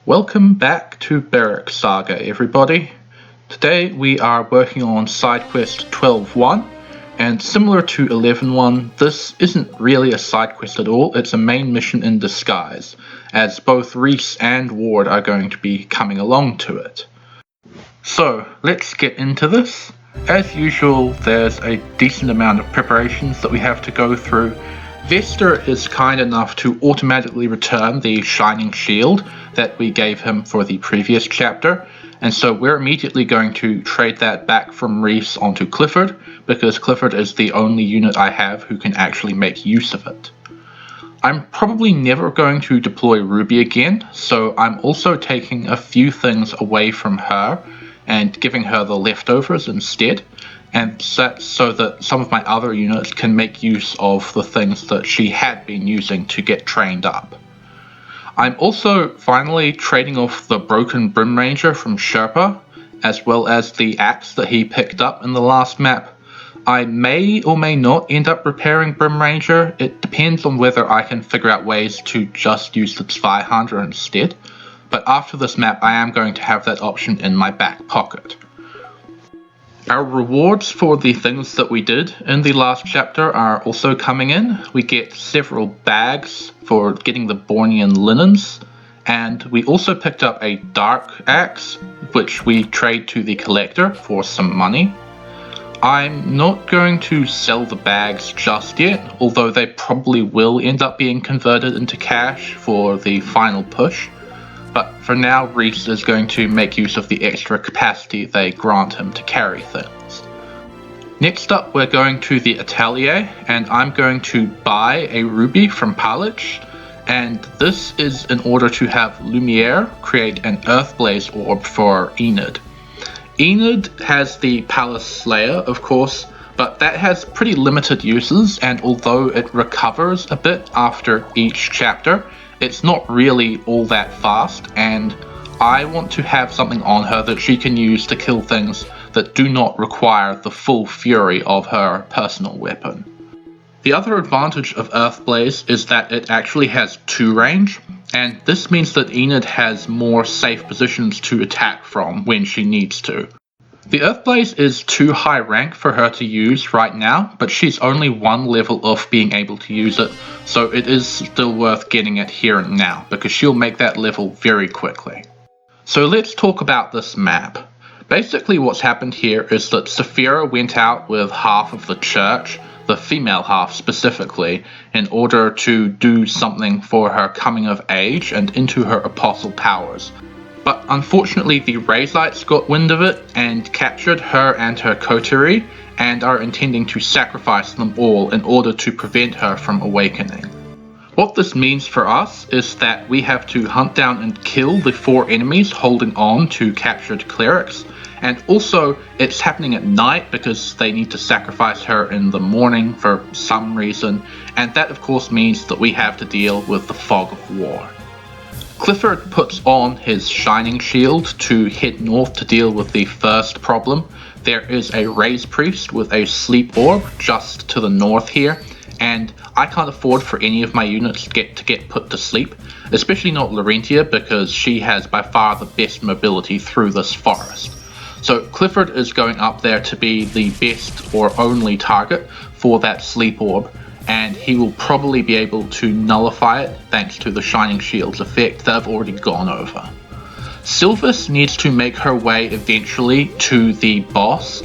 Welcome back to Barrack Saga, everybody. Today we are working on Sidequest 12.1, and similar to 11.1, this isn't really a side quest at all, it's a main mission in disguise, as both Reese and Ward are going to be coming along to it. So, let's get into this. As usual, there's a decent amount of preparations that we have to go through. Vester is kind enough to automatically return the shining shield that we gave him for the previous chapter, and so we're immediately going to trade that back from Reese onto Clifford, because Clifford is the only unit I have who can actually make use of it. I'm probably never going to deploy Ruby again, so I'm also taking a few things away from her and giving her the leftovers instead, and so that some of my other units can make use of the things that she had been using to get trained up. I'm also finally trading off the broken Brim Ranger from Sherpa, as well as the axe that he picked up in the last map. I may or may not end up repairing Brim Ranger. It depends on whether I can figure out ways to just use the Zweihander instead, but after this map I am going to have that option in my back pocket. Our rewards for the things that we did in the last chapter are also coming in. We get several bags for getting the Bornean linens, and we also picked up a dark axe, which we trade to the collector for some money. I'm not going to sell the bags just yet, although they probably will end up being converted into cash for the final push. But for now, Reese is going to make use of the extra capacity they grant him to carry things. Next up, we're going to the atelier, and I'm going to buy a ruby from Palich, and this is in order to have Lumiere create an Earthblaze orb for Enid. Enid has the Palace Slayer, of course, but that has pretty limited uses, and although it recovers a bit after each chapter, it's not really all that fast, and I want to have something on her that she can use to kill things that do not require the full fury of her personal weapon. The other advantage of Earthblaze is that it actually has 2 range, and this means that Enid has more safe positions to attack from when she needs to. The Earthblaze is too high rank for her to use right now, but she's only 1 level off being able to use it, so it is still worth getting it here and now, because she'll make that level very quickly. So let's talk about this map. Basically what's happened here is that Saphira went out with half of the church, the female half specifically, in order to do something for her coming of age and into her apostle powers. But unfortunately the Razites got wind of it and captured her and her coterie, and are intending to sacrifice them all in order to prevent her from awakening. What this means for us is that we have to hunt down and kill the 4 enemies holding on to captured clerics, and also it's happening at night because they need to sacrifice her in the morning for some reason, and that of course means that we have to deal with the fog of war. Clifford puts on his shining shield to head north to deal with the first problem. There is a Raise Priest with a sleep orb just to the north here, and I can't afford for any of my units to get put to sleep, especially not Laurentia, because she has by far the best mobility through this forest. So Clifford is going up there to be the best or only target for that sleep orb, and he will probably be able to nullify it thanks to the Shining Shield's effect that I've already gone over. Sylvis needs to make her way eventually to the boss,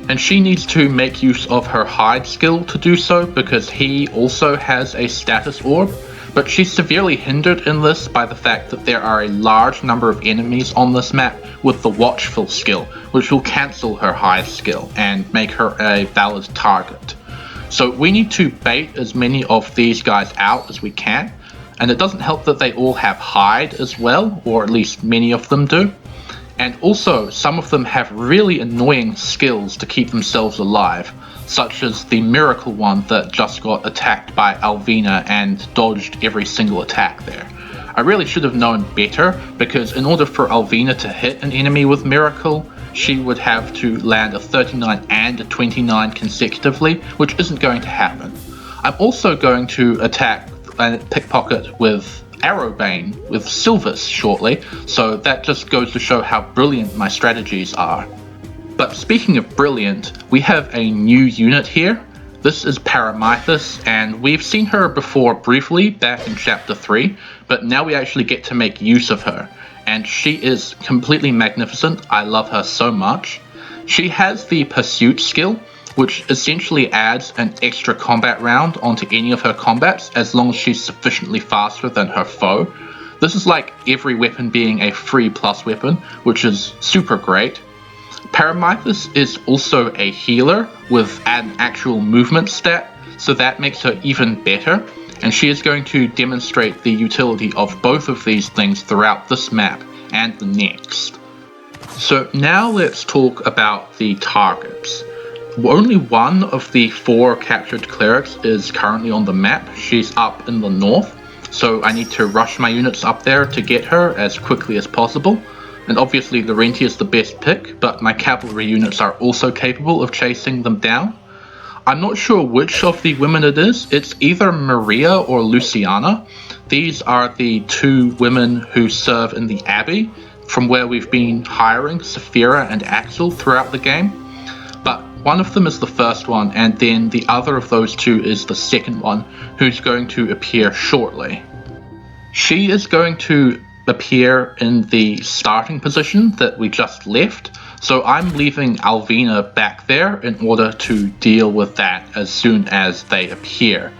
and she needs to make use of her hide skill to do so because he also has a status orb, but she's severely hindered in this by the fact that there are a large number of enemies on this map with the watchful skill, which will cancel her hide skill and make her a valid target. So we need to bait as many of these guys out as we can, and it doesn't help that they all have hide as well, or at least many of them do. And also, some of them have really annoying skills to keep themselves alive, such as the miracle one that just got attacked by Alvina and dodged every single attack there. I really should have known better, because in order for Alvina to hit an enemy with miracle, she would have to land a 39 and a 29 consecutively, which isn't going to happen. I'm also going to attack and pickpocket with Arrowbane with Sylvis shortly, so that just goes to show how brilliant my strategies are. But speaking of brilliant, we have a new unit here. This is Paramythus, and we've seen her before briefly back in chapter 3, but now we actually get to make use of her, and she is completely magnificent. I love her so much. She has the Pursuit skill, which essentially adds an extra combat round onto any of her combats as long as she's sufficiently faster than her foe. This is like every weapon being a free plus weapon, which is super great. Paramythus is also a healer with an actual movement stat, so that makes her even better, and she is going to demonstrate the utility of both of these things throughout this map and the next. So now let's talk about the targets. Only one of the 4 captured clerics is currently on the map. She's up in the north, so I need to rush my units up there to get her as quickly as possible. And obviously Larentia is the best pick, but my cavalry units are also capable of chasing them down. I'm not sure which of the women it is. It's either Maria or Luciana. These are the 2 women who serve in the Abbey, from where we've been hiring Saphira and Axel throughout the game. But one of them is the first one, and then the other of those 2 is the second one, who's going to appear shortly. She is going to appear in the starting position that we just left, so I'm leaving Alvina back there in order to deal with that as soon as they appear.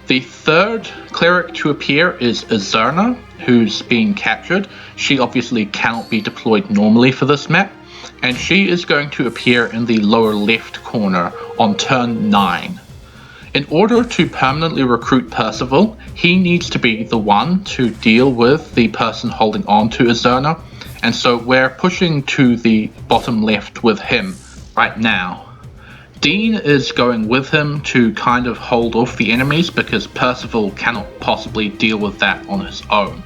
The third cleric to appear is Azerna, who's being captured. She obviously cannot be deployed normally for this map, and she is going to appear in the lower left corner on turn 9. In order to permanently recruit Percival, he needs to be the one to deal with the person holding on to Azerna, and so we're pushing to the bottom left with him right now. Dean is going with him to kind of hold off the enemies because Percival cannot possibly deal with that on his own.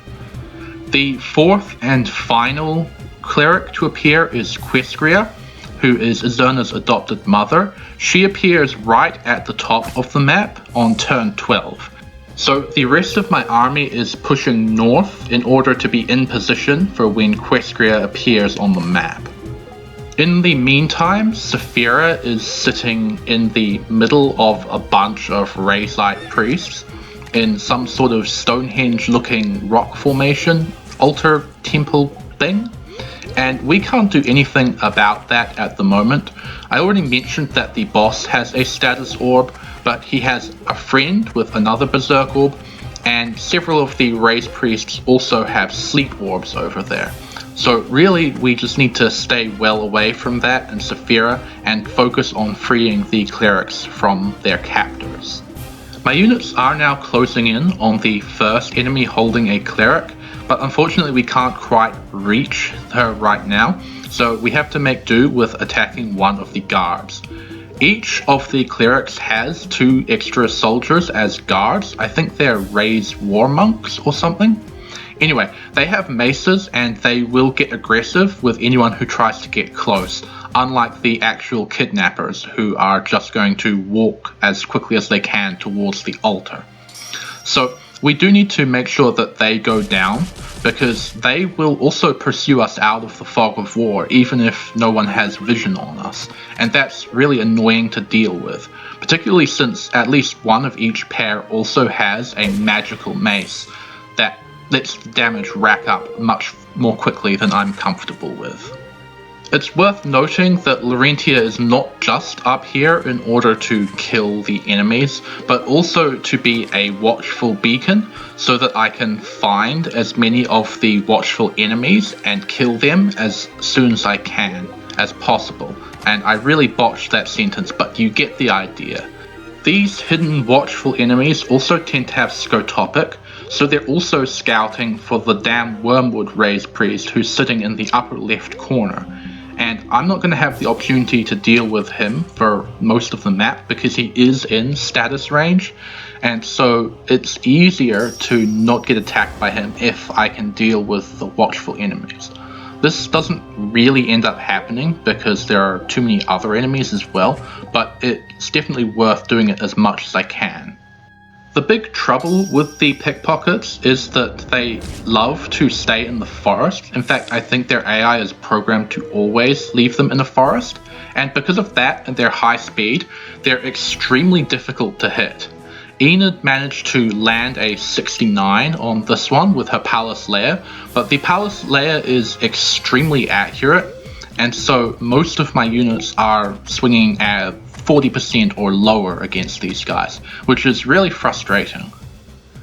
The fourth and final cleric to appear is Questria, who is Azerna's adopted mother. She appears right at the top of the map on turn 12. So the rest of my army is pushing north in order to be in position for when Questria appears on the map. In the meantime, Saphira is sitting in the middle of a bunch of Razite priests in some sort of Stonehenge-looking rock formation, altar temple thing. And we can't do anything about that at the moment. I already mentioned that the boss has a status orb, but he has a friend with another berserk orb, and several of the raised priests also have sleep orbs over there. So really, we just need to stay well away from that and Saphira and focus on freeing the clerics from their captors. My units are now closing in on the first enemy holding a cleric, but unfortunately we can't quite reach her right now, so we have to make do with attacking one of the guards. Each of the clerics has 2 extra soldiers as guards. I think they're raised war monks or something. Anyway, they have maces and they will get aggressive with anyone who tries to get close, unlike the actual kidnappers who are just going to walk as quickly as they can towards the altar. So we do need to make sure that they go down, because they will also pursue us out of the fog of war even if no one has vision on us, and that's really annoying to deal with, particularly since at least one of each pair also has a magical mace that lets the damage rack up much more quickly than I'm comfortable with. It's worth noting that Larentia is not just up here in order to kill the enemies, but also to be a watchful beacon so that I can find as many of the watchful enemies and kill them as soon as I can, as possible. And I really botched that sentence, but you get the idea. These hidden watchful enemies also tend to have scotopic, so they're also scouting for the damn Wormwood raised priest who's sitting in the upper left corner. And I'm not going to have the opportunity to deal with him for most of the map because he is in status range, and so it's easier to not get attacked by him if I can deal with the watchful enemies. This doesn't really end up happening because there are too many other enemies as well, but it's definitely worth doing it as much as I can. The big trouble with the pickpockets is that they love to stay in the forest. In fact, I think their AI is programmed to always leave them in a forest, and because of that and their high speed, they're extremely difficult to hit. Enid managed to land a 69 on this one with her Palace Lair, but the Palace Lair is extremely accurate, and so most of my units are swinging at 40% or lower against these guys, which is really frustrating.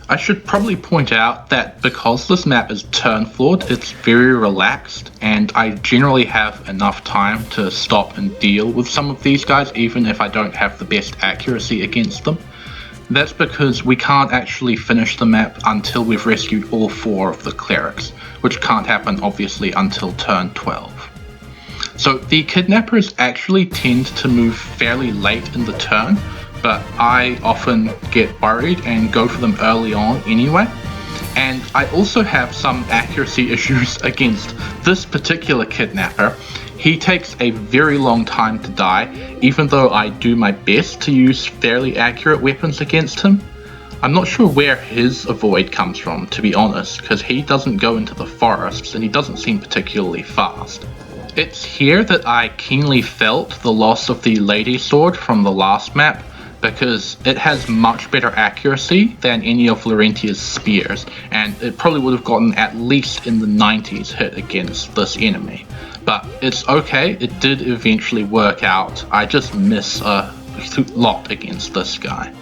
I should probably point out that because this map is turn floored, it's very relaxed, and I generally have enough time to stop and deal with some of these guys even if I don't have the best accuracy against them. That's because we can't actually finish the map until we've rescued all 4 of the clerics, which can't happen obviously until turn 12. So the kidnappers actually tend to move fairly late in the turn, but I often get worried and go for them early on anyway. And I also have some accuracy issues against this particular kidnapper. He takes a very long time to die, even though I do my best to use fairly accurate weapons against him. I'm not sure where his avoid comes from, to be honest, because he doesn't go into the forests and he doesn't seem particularly fast. It's here that I keenly felt the loss of the Lady Sword from the last map, because it has much better accuracy than any of Laurentia's spears, and it probably would have gotten at least in the 90s hit against this enemy. But it's okay, it did eventually work out. I just miss a lot against this guy.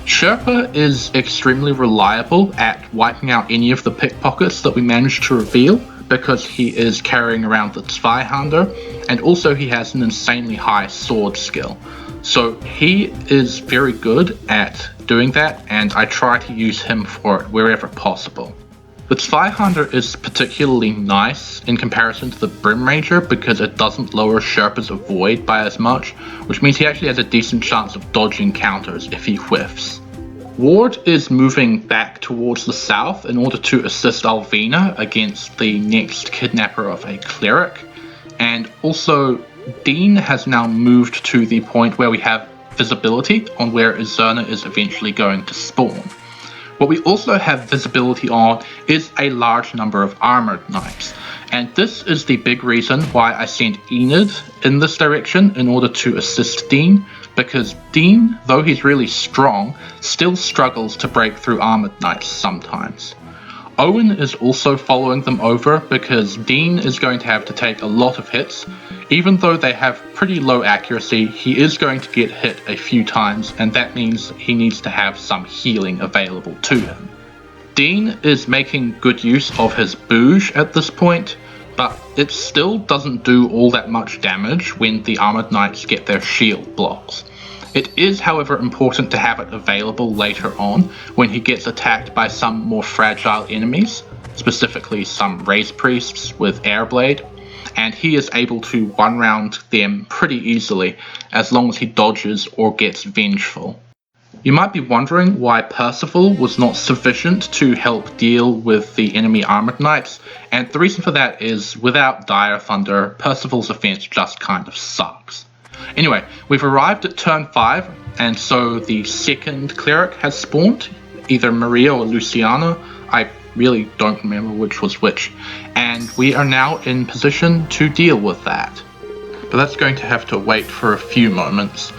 Sherpa is extremely reliable at wiping out any of the pickpockets that we managed to reveal, because he is carrying around the Zweihander, and also he has an insanely high sword skill. So he is very good at doing that, and I try to use him for it wherever possible. The Zweihander is particularly nice in comparison to the Brim Ranger because it doesn't lower Sherpa's avoid by as much, which means he actually has a decent chance of dodging counters if he whiffs. Ward is moving back towards the south in order to assist Alvina against the next kidnapper of a cleric, and also Dean has now moved to the point where we have visibility on where Izerna is eventually going to spawn. What we also have visibility on is a large number of armored knights, and this is the big reason why I sent Enid in this direction in order to assist Dean, because Dean, though he's really strong, still struggles to break through armored knights sometimes. Owen is also following them over because Dean is going to have to take a lot of hits. Even though they have pretty low accuracy, he is going to get hit a few times, and that means he needs to have some healing available to him. Dean is making good use of his bouge at this point, but it still doesn't do all that much damage when the armored knights get their shield blocks. It is, however, important to have it available later on when he gets attacked by some more fragile enemies, specifically some Raise Priests with Airblade, and he is able to one-round them pretty easily as long as he dodges or gets vengeful. You might be wondering why Percival was not sufficient to help deal with the enemy armored knights, and the reason for that is without Dire Thunder, Percival's offense just kind of sucks. Anyway, we've arrived at turn 5, and so the second cleric has spawned, either Maria or Luciana. I really don't remember which was which, and we are now in position to deal with that. But that's going to have to wait for a few moments.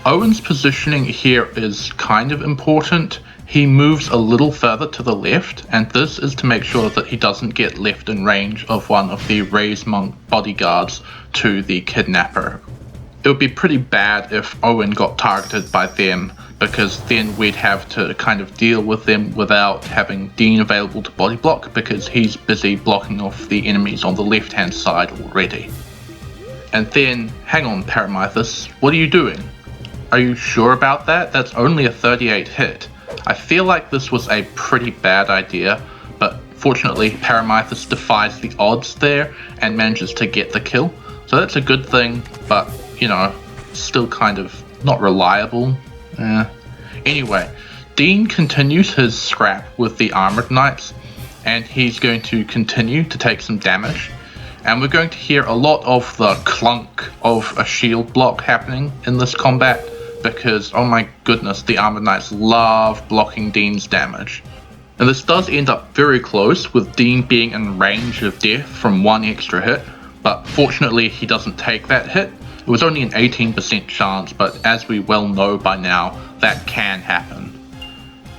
Owen's positioning here is kind of important. He moves a little further to the left, and this is to make sure that he doesn't get left in range of one of the Raise Monk bodyguards to the kidnapper. It would be pretty bad if Owen got targeted by them, because then we'd have to kind of deal with them without having Dean available to body block, because he's busy blocking off the enemies on the left hand side already. And then, hang on Paramithus, what are you doing? Are you sure about that? That's only a 38 hit. I feel like this was a pretty bad idea, but fortunately Paramithus defies the odds there and manages to get the kill. So that's a good thing, but, you know, still kind of not reliable. Anyway, Dean continues his scrap with the armored knights, and he's going to continue to take some damage. And we're going to hear a lot of the clunk of a shield block happening in this combat, because, oh my goodness, the Armored Knights love blocking Dean's damage. And this does end up very close, with Dean being in range of death from one extra hit, but fortunately he doesn't take that hit. It was only an 18% chance, but as we well know by now, that can happen.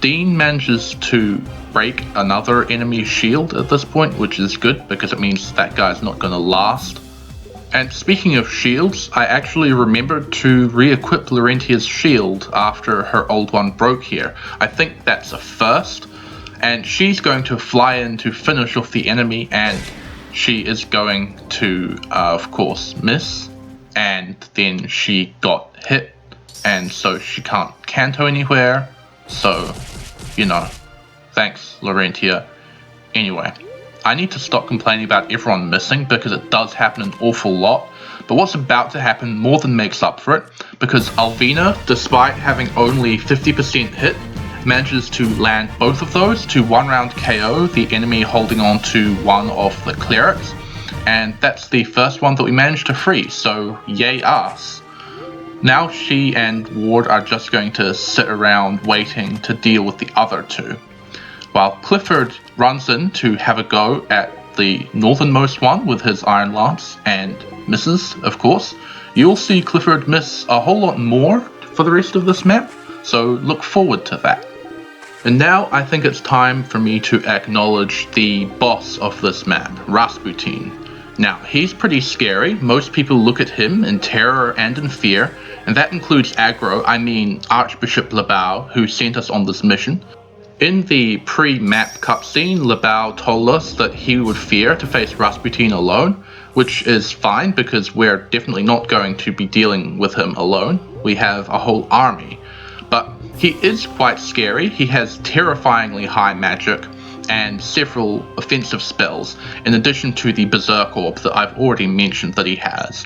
Dean manages to break another enemy's shield at this point, which is good because it means that guy's not going to last. And speaking of shields, I actually remembered to re-equip Laurentia's shield after her old one broke here. I think that's a first, and she's going to fly in to finish off the enemy, and she is going to, of course, miss, and then she got hit, and so she can't canto anywhere, so, you know, thanks, Laurentia. Anyway, I need to stop complaining about everyone missing because it does happen an awful lot, but what's about to happen more than makes up for it, because Alvina, despite having only 50% hit, manages to land both of those to one round KO the enemy holding on to one of the clerics, and that's the first one that we managed to free, so yay us. Now she and Ward are just going to sit around waiting to deal with the other two, while Clifford runs in to have a go at the northernmost one with his Iron Lance and misses, of course. You'll see Clifford miss a whole lot more for the rest of this map, so look forward to that. And now I think it's time for me to acknowledge the boss of this map, Rasputin. Now, he's pretty scary. Most people look at him in terror and in fear, and that includes aggro, I mean Archbishop Lebao, who sent us on this mission. In the pre-map cutscene, Lebao told us that he would fear to face Rasputin alone, which is fine because we're definitely not going to be dealing with him alone. We have a whole army. But he is quite scary. He has terrifyingly high magic and several offensive spells, in addition to the Berserk Orb that I've already mentioned that he has.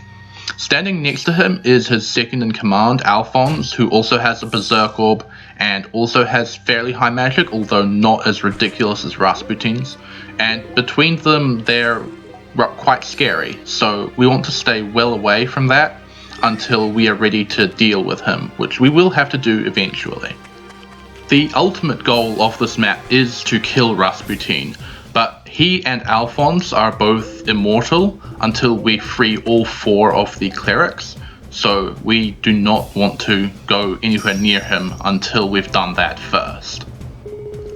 Standing next to him is his second in command, Alphonse, who also has a Berserk Orb and also has fairly high magic, although not as ridiculous as Rasputin's. And between them, they're quite scary, so we want to stay well away from that until we are ready to deal with him, which we will have to do eventually. The ultimate goal of this map is to kill Rasputin, but he and Alphonse are both immortal until we free all four of the clerics, so we do not want to go anywhere near him until we've done that first.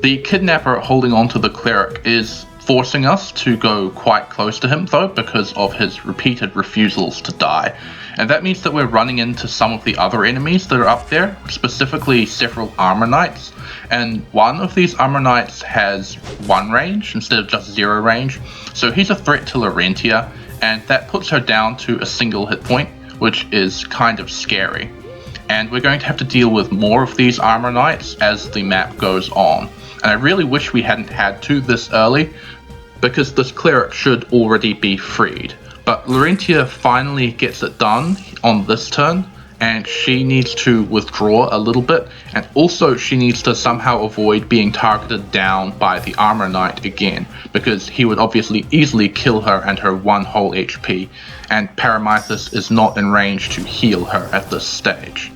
The kidnapper holding on to the cleric is forcing us to go quite close to him though because of his repeated refusals to die, and that means that we're running into some of the other enemies that are up there, specifically several armor knights, and one of these armor knights has 1 range instead of just 0 range, so he's a threat to Laurentia, and that puts her down to a single hit point, which is kind of scary. And we're going to have to deal with more of these armor knights as the map goes on, and I really wish we hadn't had to this early, because this cleric should already be freed. But Laurentia finally gets it done on this turn, and she needs to withdraw a little bit, and also she needs to somehow avoid being targeted down by the armor knight again, because he would obviously easily kill her and her 1 whole HP, and Paramithus is not in range to heal her at this stage.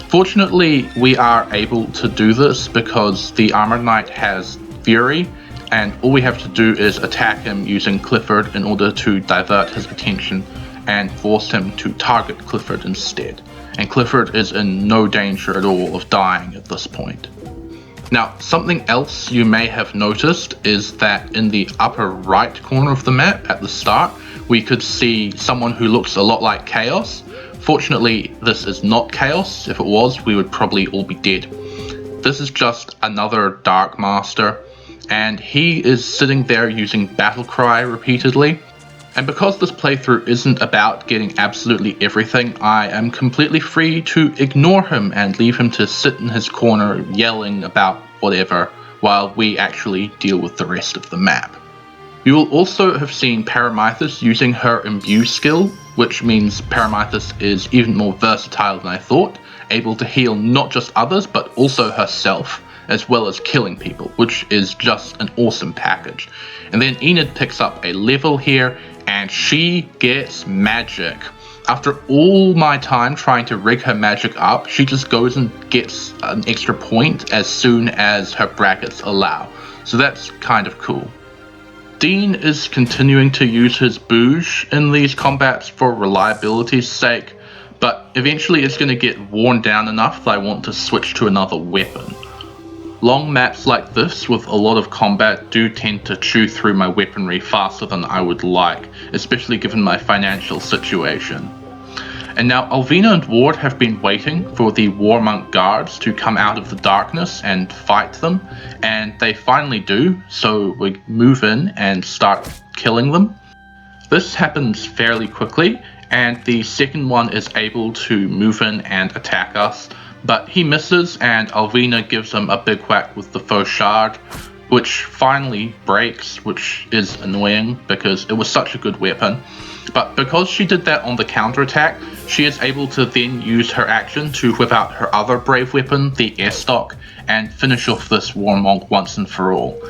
Fortunately, we are able to do this because the armor knight has Fury, and all we have to do is attack him using Clifford in order to divert his attention and force him to target Clifford instead. And Clifford is in no danger at all of dying at this point. Now, something else you may have noticed is that in the upper right corner of the map at the start, we could see someone who looks a lot like Chaos. Fortunately, this is not Chaos. If it was, we would probably all be dead. This is just another Dark Master, and he is sitting there using Battle Cry repeatedly. And because this playthrough isn't about getting absolutely everything, I am completely free to ignore him and leave him to sit in his corner yelling about whatever while we actually deal with the rest of the map. You will also have seen Paramithus using her Imbue skill, which means Paramithus is even more versatile than I thought, able to heal not just others but also herself, as well as killing people, which is just an awesome package. And then Enid picks up a level here, and she gets magic. After all my time trying to rig her magic up, she just goes and gets an extra point as soon as her brackets allow. So that's kind of cool. Dean is continuing to use his bouge in these combats for reliability's sake, but eventually it's going to get worn down enough that I want to switch to another weapon. Long maps like this with a lot of combat do tend to chew through my weaponry faster than I would like, especially given my financial situation. And now Alvina and Ward have been waiting for the War Monk guards to come out of the darkness and fight them, and they finally do, so we move in and start killing them. This happens fairly quickly, and the second one is able to move in and attack us, but he misses and Alvina gives him a big whack with the faux shard, which finally breaks, which is annoying because it was such a good weapon. But because she did that on the counterattack, she is able to then use her action to whip out her other brave weapon, the air stock, and finish off this War Monk once and for all.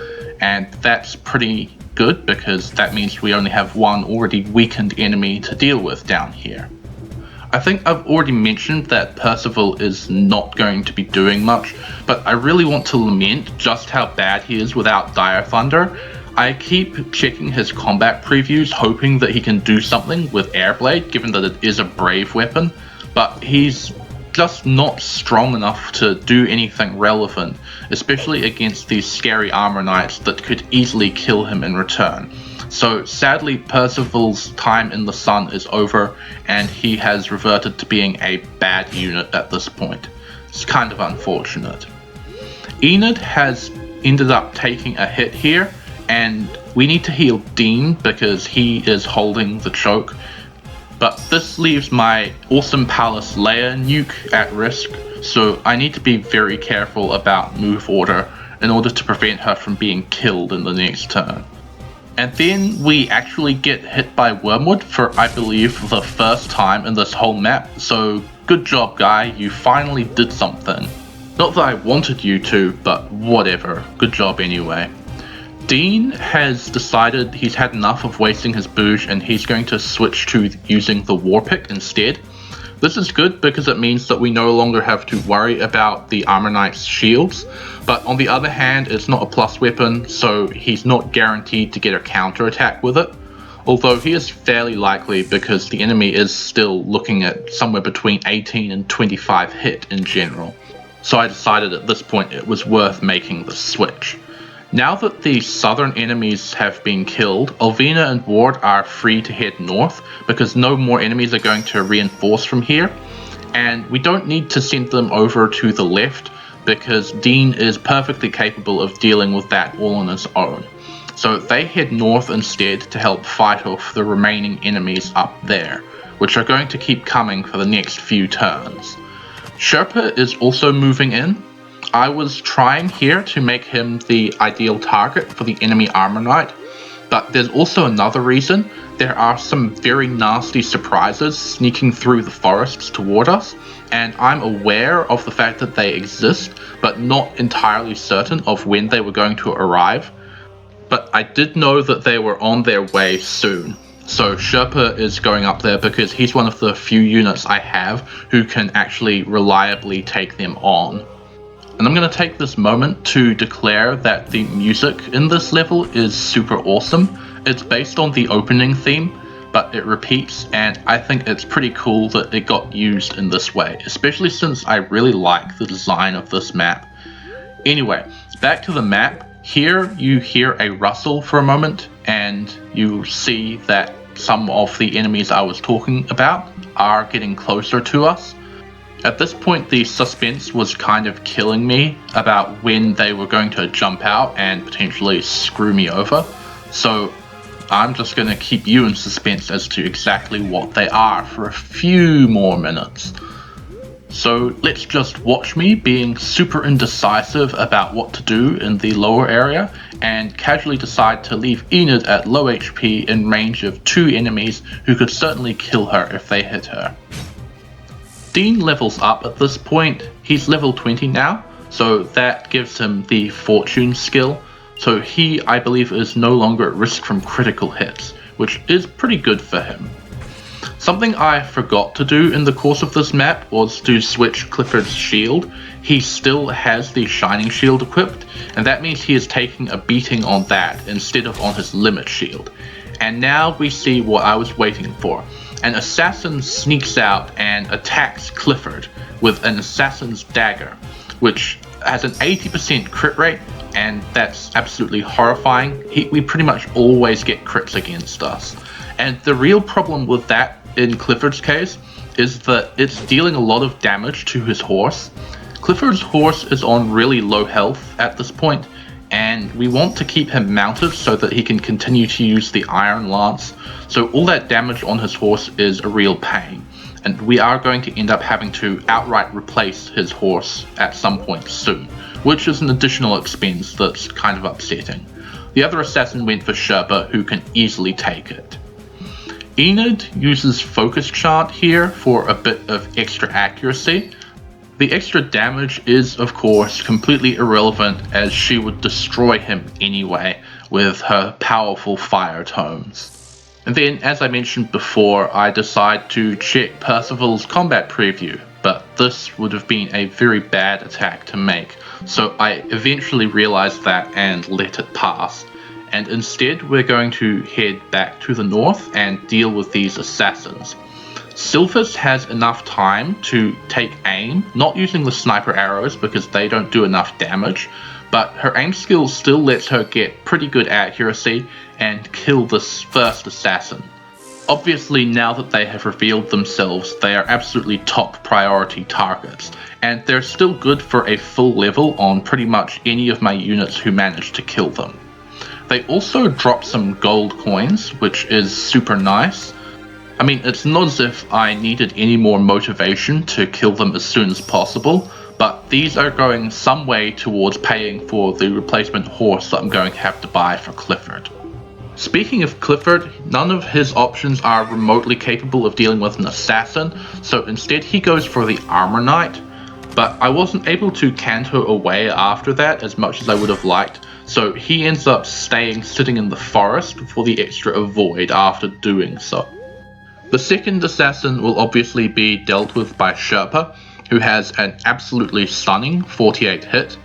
And that's pretty good because that means we only have one already weakened enemy to deal with down here. I think I've already mentioned that Percival is not going to be doing much, but I really want to lament just how bad he is without Dire Thunder. I keep checking his combat previews hoping that he can do something with Airblade, given that it is a brave weapon, but he's just not strong enough to do anything relevant, especially against these scary armor knights that could easily kill him in return. So sadly, Percival's time in the sun is over, and he has reverted to being a bad unit at this point. It's kind of unfortunate. Enid has ended up taking a hit here, and we need to heal Dean because he is holding the choke. But this leaves my awesome Palace Leia nuke at risk, so I need to be very careful about move order in order to prevent her from being killed in the next turn. And then we actually get hit by Wormwood for, I believe, the first time in this whole map, so good job guy, you finally did something. Not that I wanted you to, but whatever, good job anyway. Dean has decided he's had enough of wasting his bouge and he's going to switch to using the war pick instead. This is good because it means that we no longer have to worry about the Armor Knight's shields, but on the other hand it's not a plus weapon, so he's not guaranteed to get a counter attack with it, although he is fairly likely because the enemy is still looking at somewhere between 18 and 25 hit in general. So I decided at this point it was worth making the switch. Now that the southern enemies have been killed, Alvina and Ward are free to head north because no more enemies are going to reinforce from here, and we don't need to send them over to the left because Dean is perfectly capable of dealing with that all on his own. So they head north instead to help fight off the remaining enemies up there, which are going to keep coming for the next few turns. Sherpa is also moving in. I was trying here to make him the ideal target for the enemy Armor Knight, but there's also another reason. There are some very nasty surprises sneaking through the forests toward us, and I'm aware of the fact that they exist, but not entirely certain of when they were going to arrive. But I did know that they were on their way soon. So Sherpa is going up there because he's one of the few units I have who can actually reliably take them on. And I'm going to take this moment to declare that the music in this level is super awesome. It's based on the opening theme, but it repeats, and I think it's pretty cool that it got used in this way, especially since I really like the design of this map. Anyway, back to the map. Here you hear a rustle for a moment, and you see that some of the enemies I was talking about are getting closer to us. At this point, the suspense was kind of killing me about when they were going to jump out and potentially screw me over. So I'm just going to keep you in suspense as to exactly what they are for a few more minutes. So let's just watch me being super indecisive about what to do in the lower area and casually decide to leave Enid at low HP in range of 2 enemies who could certainly kill her if they hit her. Dean levels up at this point. He's level 20 now, so that gives him the fortune skill. So he, I believe, is no longer at risk from critical hits, which is pretty good for him. Something I forgot to do in the course of this map was to switch Clifford's shield. He still has the Shining Shield equipped, and that means he is taking a beating on that instead of on his Limit Shield. And now we see what I was waiting for. An assassin sneaks out and attacks Clifford with an assassin's dagger, which has an 80% crit rate, and that's absolutely horrifying. We pretty much always get crits against us. And the real problem with that in Clifford's case is that it's dealing a lot of damage to his horse. Clifford's horse is on really low health at this point, and we want to keep him mounted so that he can continue to use the Iron Lance. So all that damage on his horse is a real pain, and we are going to end up having to outright replace his horse at some point soon, which is an additional expense that's kind of upsetting. The other assassin went for Sherpa, who can easily take it. Enid uses Focus Chant here for a bit of extra accuracy. The extra damage is, of course, completely irrelevant, as she would destroy him anyway with her powerful fire tomes. And then, as I mentioned before, I decide to check Percival's combat preview, but this would have been a very bad attack to make, so I eventually realized that and let it pass. And instead we're going to head back to the north and deal with these assassins. Sylvis has enough time to take aim, not using the sniper arrows because they don't do enough damage, but her aim skill still lets her get pretty good accuracy and kill this first assassin. Obviously, now that they have revealed themselves, they are absolutely top priority targets, and they're still good for a full level on pretty much any of my units who manage to kill them. They also drop some gold coins, which is super nice. I mean, it's not as if I needed any more motivation to kill them as soon as possible, but these are going some way towards paying for the replacement horse that I'm going to have to buy for Clifford. Speaking of Clifford, none of his options are remotely capable of dealing with an assassin, so instead he goes for the Armor Knight, but I wasn't able to canter away after that as much as I would have liked, so he ends up sitting in the forest for the extra avoid after doing so. The second assassin will obviously be dealt with by Sherpa, who has an absolutely stunning 48 hit,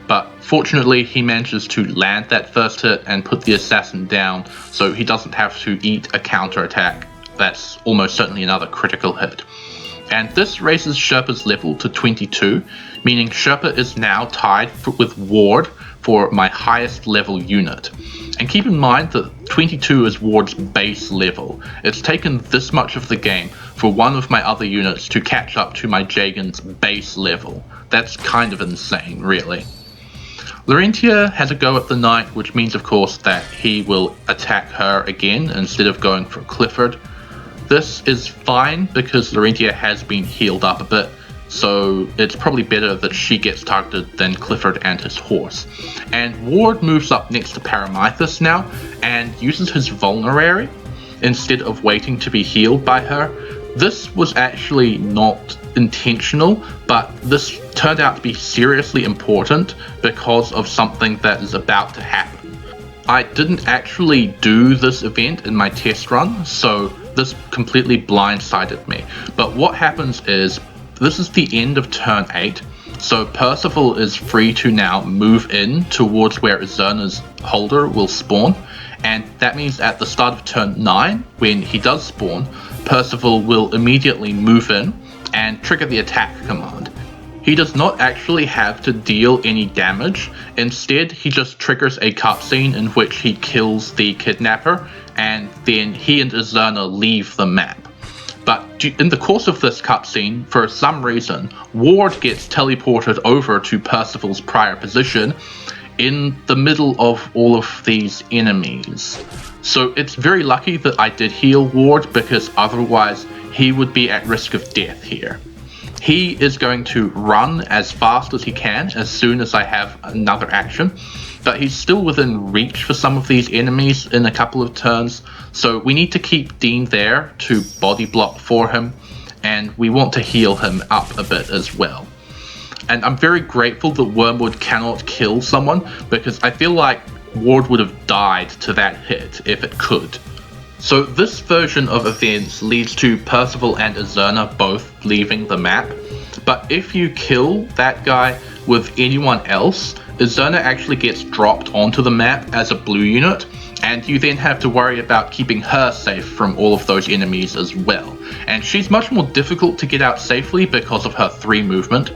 but fortunately he manages to land that first hit and put the assassin down, so he doesn't have to eat a counterattack. That's almost certainly another critical hit. And this raises Sherpa's level to 22, meaning Sherpa is now tied with Ward for my highest level unit. And keep in mind that 22 is Ward's base level. It's taken this much of the game for one of my other units to catch up to my Jagan's base level. That's kind of insane, really. Laurentia has a go at the knight, which means of course that he will attack her again instead of going for Clifford. This is fine because Laurentia has been healed up a bit, so it's probably better that she gets targeted than Clifford and his horse. And Ward moves up next to Paramithus now and uses his vulnerary instead of waiting to be healed by her. This was actually not intentional, but this turned out to be seriously important because of something that is about to happen. I didn't actually do this event in my test run, so this completely blindsided me. But what happens is, this is the end of turn 8, so Percival is free to now move in towards where Azurna's holder will spawn, and that means at the start of turn 9, when he does spawn, Percival will immediately move in and trigger the attack command. He does not actually have to deal any damage, instead he just triggers a cutscene in which he kills the kidnapper, and then he and Azurna leave the map. But in the course of this cutscene, for some reason, Ward gets teleported over to Percival's prior position in the middle of all of these enemies. So it's very lucky that I did heal Ward, because otherwise he would be at risk of death here. He is going to run as fast as he can as soon as I have another action, but he's still within reach for some of these enemies in a couple of turns, so we need to keep Dean there to body block for him, and we want to heal him up a bit as well. And I'm very grateful that Wormwood cannot kill someone, because I feel like Ward would have died to that hit if it could. So this version of events leads to Percival and Azurna both leaving the map, but if you kill that guy with anyone else, Azurna actually gets dropped onto the map as a blue unit, and you then have to worry about keeping her safe from all of those enemies as well. And she's much more difficult to get out safely because of her 3 movement.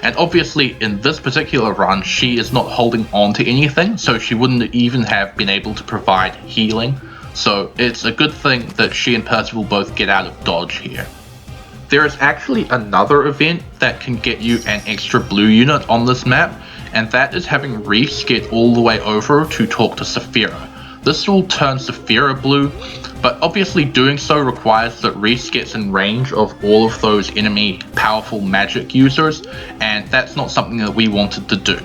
And obviously in this particular run, she is not holding on to anything, so she wouldn't even have been able to provide healing. So it's a good thing that she and Percival both get out of dodge here. There is actually another event that can get you an extra blue unit on this map, and that is having Reese get all the way over to talk to Saphira. This will turn Saphira blue, but obviously doing so requires that Reese gets in range of all of those enemy powerful magic users, and that's not something that we wanted to do.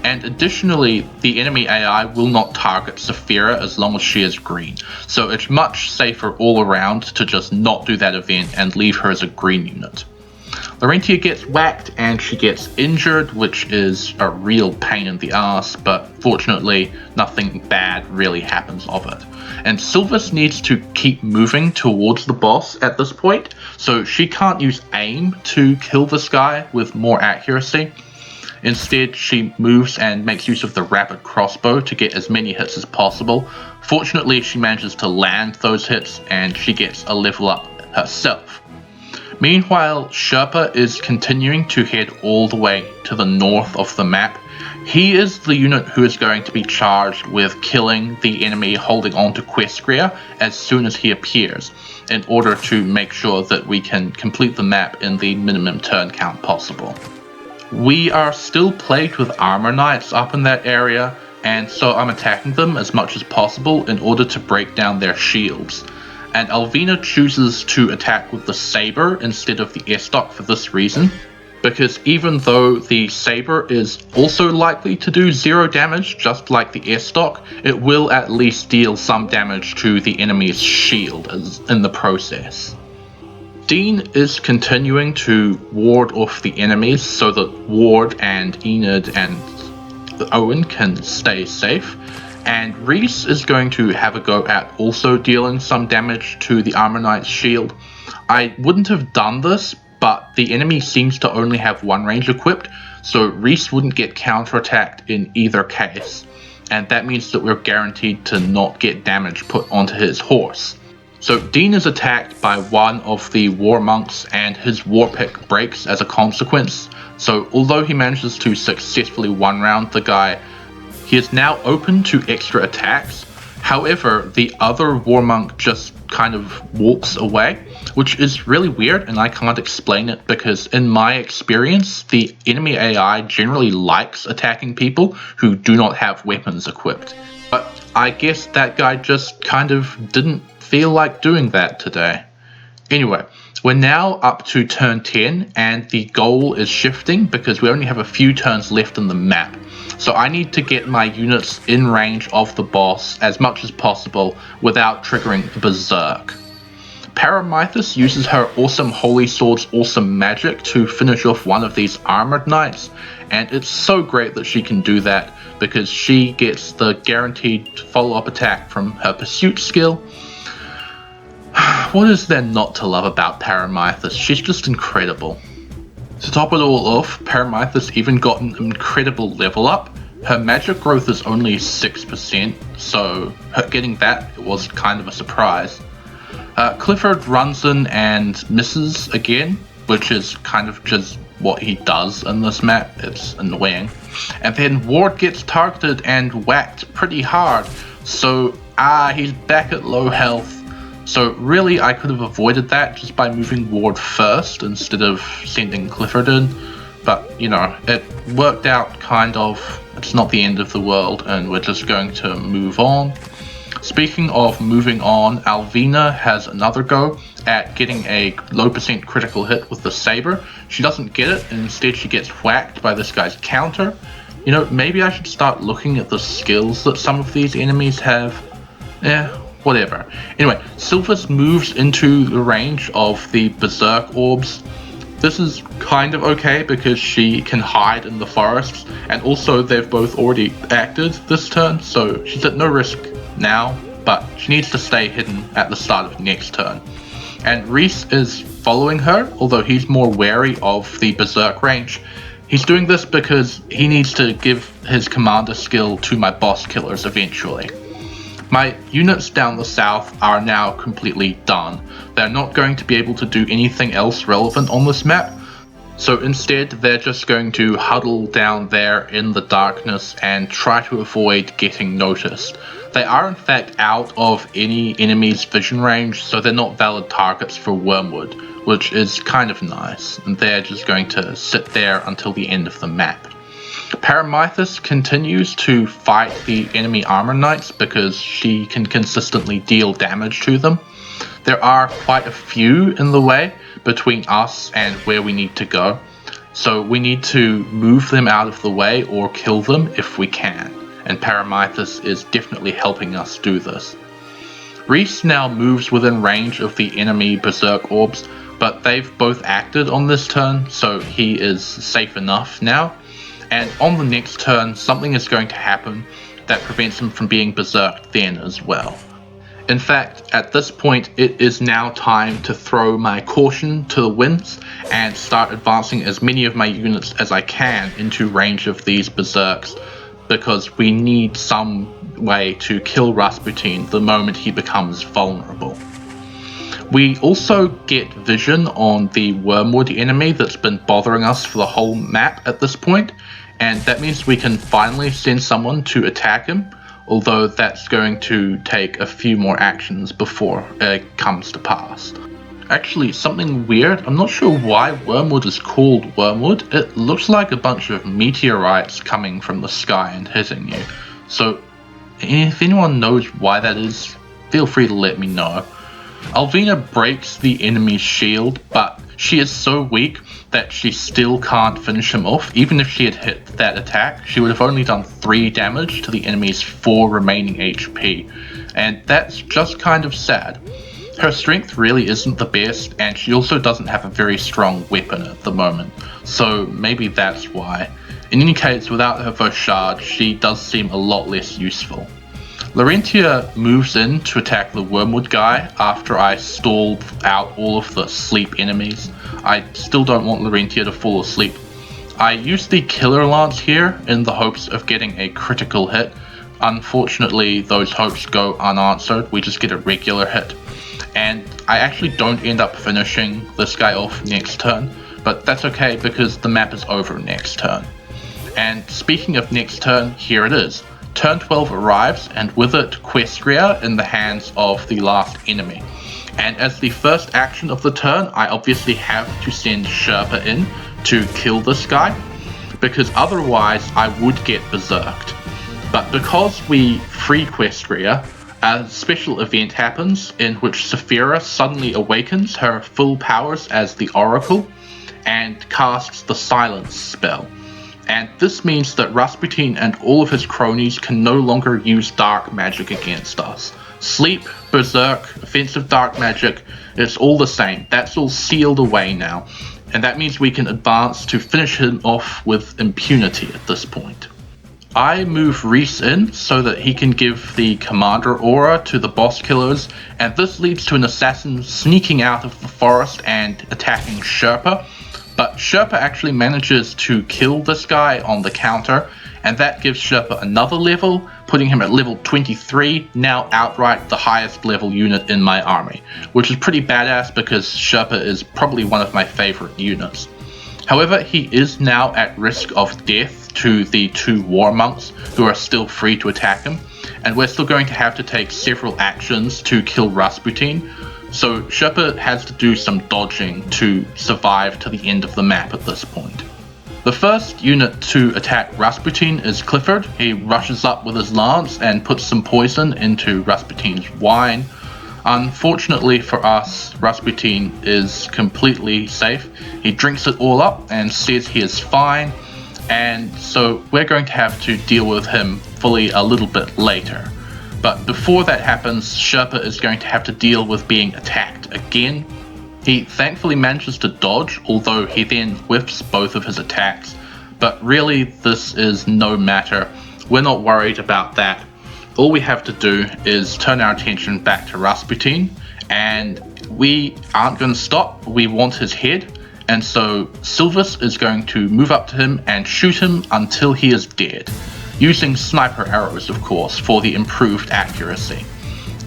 And additionally, the enemy AI will not target Saphira as long as she is green, so it's much safer all around to just not do that event and leave her as a green unit. Laurentia gets whacked and she gets injured, which is a real pain in the ass, but fortunately nothing bad really happens of it. And Sylvis needs to keep moving towards the boss at this point, so she can't use aim to kill this guy with more accuracy. Instead, she moves and makes use of the rapid crossbow to get as many hits as possible. Fortunately, she manages to land those hits and she gets a level up herself. Meanwhile, Sherpa is continuing to head all the way to the north of the map. He is the unit who is going to be charged with killing the enemy holding on to Questria as soon as he appears, in order to make sure that we can complete the map in the minimum turn count possible. We are still plagued with armor knights up in that area, and so I'm attacking them as much as possible in order to break down their shields. And Alvina chooses to attack with the saber instead of the Estoc for this reason, because even though the saber is also likely to do 0 damage just like the Estoc, it will at least deal some damage to the enemy's shield in the process. Dean is continuing to ward off the enemies so that Ward and Enid and Owen can stay safe, and Reese is going to have a go at also dealing some damage to the Armor Knight's shield. I wouldn't have done this, but the enemy seems to only have 1 range equipped, so Reese wouldn't get counterattacked in either case, and that means that we're guaranteed to not get damage put onto his horse. So Dean is attacked by one of the war monks and his war pick breaks as a consequence, so although he manages to successfully one-round the guy, he is now open to extra attacks. However, the other war monk just kind of walks away, which is really weird and I can't explain it because in my experience, the enemy AI generally likes attacking people who do not have weapons equipped. But I guess that guy just kind of didn't feel like doing that today. Anyway, we're now up to turn 10 and the goal is shifting because we only have a few turns left in the map. So I need to get my units in range of the boss as much as possible without triggering the Berserk. Paramythus uses her awesome Holy Sword's awesome magic to finish off one of these armored knights, and it's so great that she can do that because she gets the guaranteed follow-up attack from her pursuit skill. What is there not to love about Paramythus? She's just incredible. To top it all off, Paramythus even got an incredible level up. Her magic growth is only 6%, so her getting that was kind of a surprise. Clifford runs in and misses again, which is kind of just what he does in this map. It's annoying. And then Ward gets targeted and whacked pretty hard, so he's back at low health. So really I could have avoided that just by moving Ward first instead of sending Clifford in, but you know, it worked out kind of. It's not the end of the world and we're just going to move on. Speaking of moving on, Alvina has another go at getting a low percent critical hit with the saber. She doesn't get it and instead she gets whacked by this guy's counter. You know, maybe I should start looking at the skills that some of these enemies have. Whatever. Anyway, Sylvis moves into the range of the Berserk orbs. This is kind of okay because she can hide in the forests, and also they've both already acted this turn, so she's at no risk now. but she needs to stay hidden at the start of next turn. And Reese is following her, although he's more wary of the Berserk range. He's doing this because he needs to give his commander skill to my boss killers eventually. My units down the south are now completely done. They're not going to be able to do anything else relevant on this map, so instead they're just going to huddle down there in the darkness and try to avoid getting noticed. They are in fact out of any enemy's vision range, so they're not valid targets for Wormwood, which is kind of nice, and they're just going to sit there until the end of the map. Paramythus continues to fight the enemy armor knights because she can consistently deal damage to them. There are quite a few in the way between us and where we need to go, so we need to move them out of the way or kill them if we can, and Paramythus is definitely helping us do this. Reese now moves within range of the enemy Berserk orbs, but they've both acted on this turn, so he is safe enough now. And on the next turn, something is going to happen that prevents him from being berserked then as well. In fact, at this point, it is now time to throw my caution to the winds and start advancing as many of my units as I can into range of these berserks, because we need some way to kill Rasputin the moment he becomes vulnerable. We also get vision on the Wormwood enemy that's been bothering us for the whole map at this point, and that means we can finally send someone to attack him, although that's going to take a few more actions before it comes to pass. Actually, something weird, I'm not sure why Wormwood is called Wormwood. It looks like a bunch of meteorites coming from the sky and hitting you. So if anyone knows why that is, feel free to let me know. Alvina breaks the enemy's shield, but she is so weak that she still can't finish him off. Even if she had hit that attack, she would have only done 3 damage to the enemy's 4 remaining HP, and that's just kind of sad. Her strength really isn't the best, and she also doesn't have a very strong weapon at the moment, so maybe that's why. In any case, without her Vauchard, she does seem a lot less useful. Laurentia moves in to attack the Wormwood guy after I stalled out all of the sleep enemies. I still don't want Laurentia to fall asleep. I used the Killer Lance here in the hopes of getting a critical hit. Unfortunately, those hopes go unanswered. We just get a regular hit. And I actually don't end up finishing this guy off next turn, but that's okay because the map is over next turn. And speaking of next turn, here it is. Turn 12 arrives, and with it Questria in the hands of the last enemy. And as the first action of the turn, I obviously have to send Sherpa in to kill this guy, because otherwise I would get berserked. But because we free Questria, a special event happens in which Saphira suddenly awakens her full powers as the Oracle and casts the Silence spell. And this means that Rasputin and all of his cronies can no longer use dark magic against us. Sleep, Berserk, offensive dark magic, it's all the same. That's all sealed away now. And that means we can advance to finish him off with impunity at this point. I move Reese in so that he can give the commander aura to the boss killers, and this leads to an assassin sneaking out of the forest and attacking Sherpa. But Sherpa actually manages to kill this guy on the counter, and that gives Sherpa another level, putting him at level 23, now outright the highest level unit in my army, which is pretty badass because Sherpa is probably one of my favorite units. However, he is now at risk of death to the 2 war monks who are still free to attack him, and we're still going to have to take several actions to kill Rasputin. So Sherpa has to do some dodging to survive to the end of the map at this point. The first unit to attack Rasputin is Clifford. He rushes up with his lance and puts some poison into Rasputin's wine. Unfortunately for us, Rasputin is completely safe. He drinks it all up and says he is fine, and so we're going to have to deal with him fully a little bit later. But before that happens, Sherpa is going to have to deal with being attacked again. He thankfully manages to dodge, although he then whiffs both of his attacks. But really, this is no matter. We're not worried about that. all we have to do is turn our attention back to Rasputin, and we aren't going to stop. We want his head, and so Sylvis is going to move up to him and shoot him until he is dead, using sniper arrows, of course, for the improved accuracy.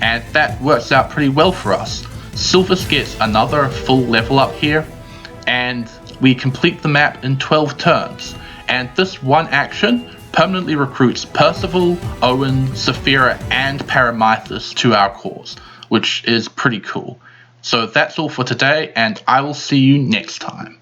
And that works out pretty well for us. Sylvis gets another full level up here, and we complete the map in 12 turns. And this one action permanently recruits Percival, Owen, Saphira, and Paramithus to our cause, which is pretty cool. So that's all for today, and I will see you next time.